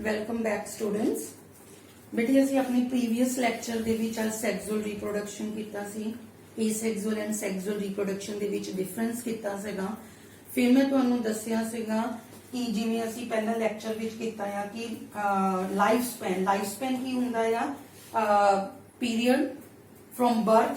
Welcome back students. ਬੇਟੇ ਅਸੀਂ ਆਪਣੀ ਪ੍ਰੀਵੀਅਸ ਲੈਕਚਰ ਦੇ ਵਿੱਚ ਸੈਕਸੁਅਲ ਰੀਪਰੋਡਕਸ਼ਨ ਕੀਤਾ ਸੀ। ਏਸੈਕਸੁਅਲ ਐਂਡ ਸੈਕਸੁਅਲ ਰੀਪਰੋਡਕਸ਼ਨ ਦੇ ਵਿੱਚ ਡਿਫਰੈਂਸ ਕੀਤਾ ਸੀਗਾ। ਫਿਰ ਮੈਂ ਤੁਹਾਨੂੰ ਦੱਸਿਆ ਸੀਗਾ ਕਿ ਜਿਵੇਂ ਅਸੀਂ ਪਹਿਲਾਂ ਲੈਕਚਰ ਵਿੱਚ ਕੀਤਾ ਆ ਕਿ ਲਾਈਫ ਸਪੈਨ ਕੀ ਹੁੰਦਾ ਆ period from birth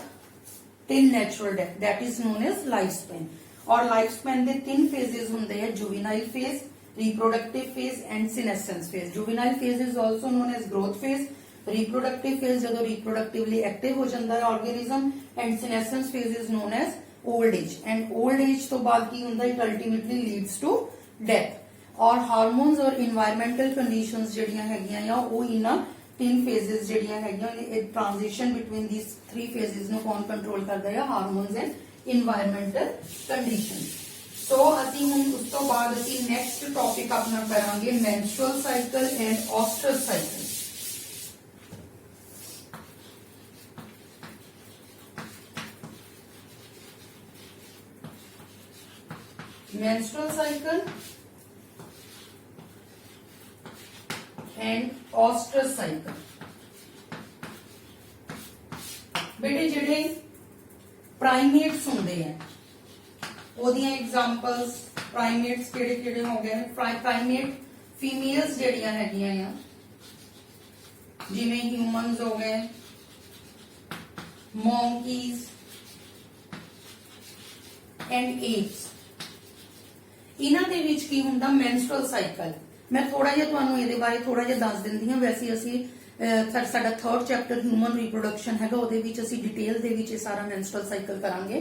till natural death that is known as life span. और लाइफ स्पैन के 3 फेजेस होंगे हैं, juvenile phase, reproductive phase and senescence phase. Juvenile phase is also known as growth phase, reproductive phase जो reproductively active हो जाता है organism, and senescence phase is known as old age. And old age तो बाद की होंगे it ultimately leads to death. और hormones और इन्वायरमेंटल कंडीशंस जड़ियां हैगियां वो इन्हां 3 फेजेस जड़ियां हैगियां ट्रांजिशन बिटवीन दीज 3 फेजेस नु कौन कंट्रोल करता है? Hormones and environmental condition. So असी हुण उस तो बाद असी नेक्स्ट टॉपिक अपना करांगे menstrual cycle and oestrus cycle. Menstrual cycle and oestrus cycle. बेटे जिहड़े प्राइमेट्स होंदे हैं ओदियां एग्जांपल्स प्राइमेट्स किहड़े-किहड़े हो गए? प्राइमेट फीमेल्स जिहड़ियां हैगियां आ जिवें ह्यूमन्स हो गए, मॉन्कीज एंड एप्स। इन्हां दे विच की हुंदा मेंस्ट्रुअल साइकिल। मैं थोड़ा जिहा तुहानूं इहदे बारे थोड़ा जिहा दस दिंदी हां। वैसे असीं साडा 3rd चैप्टर ह्यूमन रिप्रोडक्शन हैगा ओहदे विच असीं डिटेल दे विच सारा मेंस्ट्रुअल साइकिल करांगे।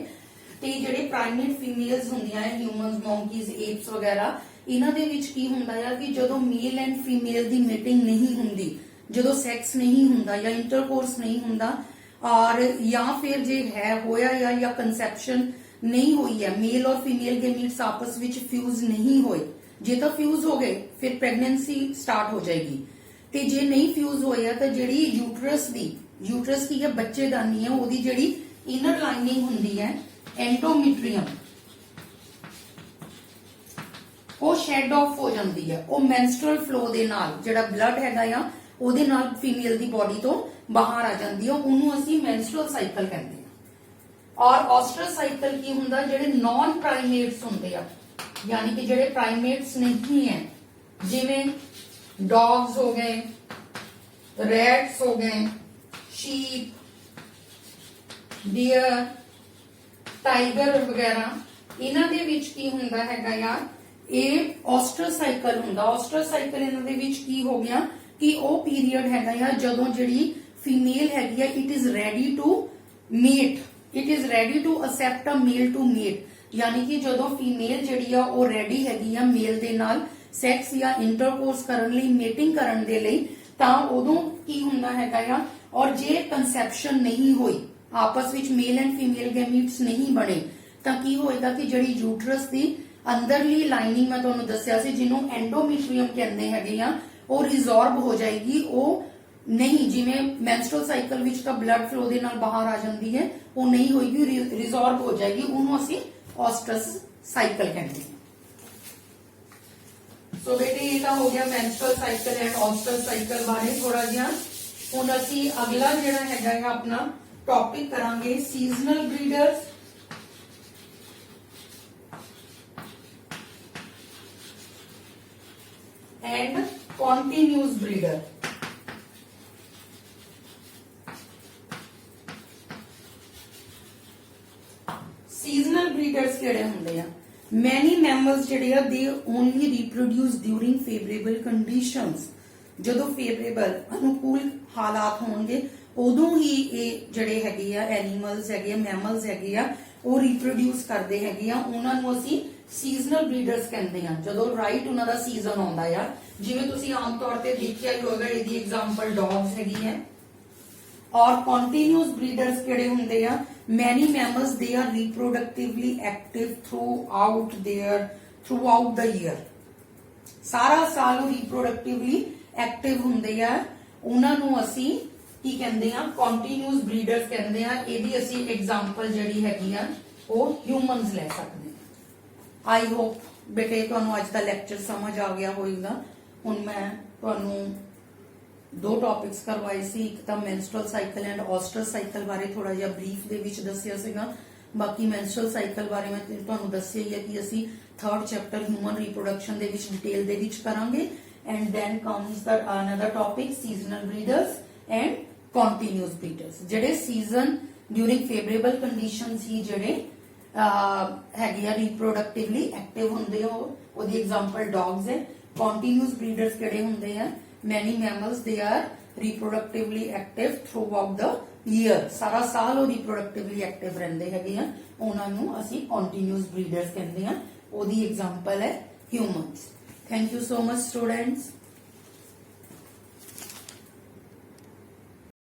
ते जिहड़े प्राइमेट फीमेल्स हुंदियां है ह्यूमन्स, मॉन्कीज, एप्स वगैरह, इन्हां दे विच की हुंदा है कि जदों male and female the meeting नहीं हुंदी, जदों सैक्स नहीं हुंदा या इंटरकोर्स नहीं हुंदा, और या फिर जे है होया या कंसैप्शन नहीं हुई है, मेल और फीमेल गैमीट्स आपस विच फ्यूज नहीं होए, जे तो फ्यूज हो गए फिर प्रेगनेंसी स्टार्ट हो जाएगी। ते जे नहीं फ्यूज होया तो जिहड़ी यूट्रस की है बच्चेदानी है ओदी जिहड़ी इनर लाइनिंग हुंदी है एंडोमेट्रियम वो शेड ऑफ हो जाती है। वो मेंस्ट्रुअल फ्लो दे नाल जिहड़ा ब्लड हैगा आ ओदे नाल फीमेल दी बॉडी तो बाहर आ जाती है, उन्होंने असीं मेंस्ट्रुअल साइकिल कहते हैं। और ऑस्ट्रस साइकिल की हुंदा जिहड़े नॉन प्राइमेट्स हुंदे आ, यानी कि जिहड़े प्राइमेट्स नहीं है, जिवें डॉग्स हो गए, रैट्स हो गए, शीप, डियर, टाइगर वगैरह, इन्हां दे विच की हुंदा हैगा यार ये ऑस्ट्रस साइकिल हुंदा। ऑस्ट्रस साइकिल इन्हां दे विच की हो गया कि वो पीरियड हैगा यार जदों जिहड़ी फीमेल हैगी है it is ready to mate, it is ready to accept a male to mate, यानी कि जदों फीमेल जिहड़ी आ वो रेडी हैगी आ मेल दे नाल सैक्स या इंटरकोर्स करन लई, मेटिंग करन दे लई, तां उदों की हुंदा हैगा आ। और जे कंसैप्शन नहीं होई, आपस विच मेल एंड फीमेल गैमीट्स नहीं बने, तां की होएगा कि जिहड़ी यूट्रस दी अंदरली लाइनिंग मैं तुहानूं दस्सिया सी जिन्हों एंडोमेट्रियम कहंदे हैगे आ, वो रिजॉर्ब हो जाएगी। वो नहीं जिवें मेंस्ट्रुअल साइकिल विच तां ब्लड फ्लो दे नाल बाहर आ जांदी है, वो नहीं होएगी, रिजॉर्ब हो जाएगी, उन्होंने असीं ऑस्ट्रस साइकिल कहते हैं। सो बेटे ये तो हो गया menstrual cycle and oestrus cycle बारे थोड़ा जिहा। हुण असीं अगला जिहड़ा हैगा है अपना टॉपिक करांगे seasonal breeders and continuous breeder. Seasonal breeders किहड़े हुंदे आ? मैनी मैमल्स जिहड़े आ they only reproduce during favourable conditions. जदों फेवरेबल अनुकूल हालात होणगे उदों ही ये जिहड़े हैगे आ एनिमल्स हैगे आ, मैमल्स हैगे आ, वो रिप्रोड्यूस करदे हैगे आ, उन्हां नूं असीं सीजनल ब्रीडर्स कहंदे आ। जदों राइट उन्हां दा सीजन आउंदा आ, जिवें तुसीं आम तौर ते देखिआ ही होगा, इहदी एग्जांपल डॉग्स हैगी है। और कॉन्टिन्यूअस ब्रीडर्स किहड़े हुंदे आ? Many mammals they are reproductively active throughout the year, सारा साल रिप्रोडक्टिवली एक्टिव हुंदे आ, उन्हां नूं असीं की कहंदे आ? कॉन्टिन्यूअस ब्रीडर्स कहंदे आ। इहदी असीं एग्जांपल जिहड़ी हैगी आ वो ह्यूमन्स ले सकते हैं। आई होप बेटे तुहानू अज का लैक्चर समझ आ गया होगा। ਹੁਣ ਮੈਂ ਤੁਹਾਨੂੰ ਦੋ ਟੌਪਿਕਸ ਕਰਵਾਏ ਸੀ, ਇੱਕ ਤਾਂ ਮੈਂਸਟਰੁਅਲ ਸਾਈਕਲ ਐਂਡ ਔਸਟਰ ਸਾਈਕਲ ਬਾਰੇ ਥੋੜਾ ਜਿਹਾ ਬਰੀਫ ਦੇ ਵਿੱਚ ਦੱਸਿਆ ਸੀਗਾ। ਬਾਕੀ ਮੈਂਸਟਰੁਅਲ ਸਾਈਕਲ ਬਾਰੇ ਮੈਂ ਤੁਹਾਨੂੰ ਦੱਸਿਆ ਹੀ ਹੈ ਕਿ ਅਸੀਂ ਥਰਡ ਚੈਪਟਰ ਹਿਊਮਨ ਰੀਪਰੋਡਕਸ਼ਨ ਦੇ ਵਿੱਚ ਡਿਟੇਲ ਦੇ ਵਿੱਚ ਕਰਾਂਗੇ। And then comes the another topic seasonal breeders and continuous breeders. ਜਿਹੜੇ ਸੀਜ਼ਨ ਡਿਊਰਿੰਗ ਫੇਵਰੇਬਲ ਕੰਡੀਸ਼ਨ ਸੀ, ਜਿਹੜੇ ਹੈਗੇ ਆ ਰੀਪਰੋਡਕਟਿਵਲੀ ਐਕਟਿਵ ਹੁੰਦੇ ਆ, ਉਹਦੀ ਐਗਜ਼ਾਮਪਲ ਡੌਗਸ ਹੈ। ਕੰਟੀਨਿਊਸ ਬਰੀਡਰਸ ਕਿਹੜੇ ਹੁੰਦੇ ਆ? Many mammals they are reproductively active throughout the year, ਸਾਰਾ ਸਾਲ ਉਹ reproductively active ਰਹਿੰਦੇ ਹੈਗੇ ਆ, ਉਹਨਾਂ ਨੂੰ ਅਸੀਂ continuous breeders ਕਹਿੰਦੇ ਆ। ਉਹਦੀ ਐਗਜ਼ਾਮਪਲ ਹੈ humans। Thank you so much students।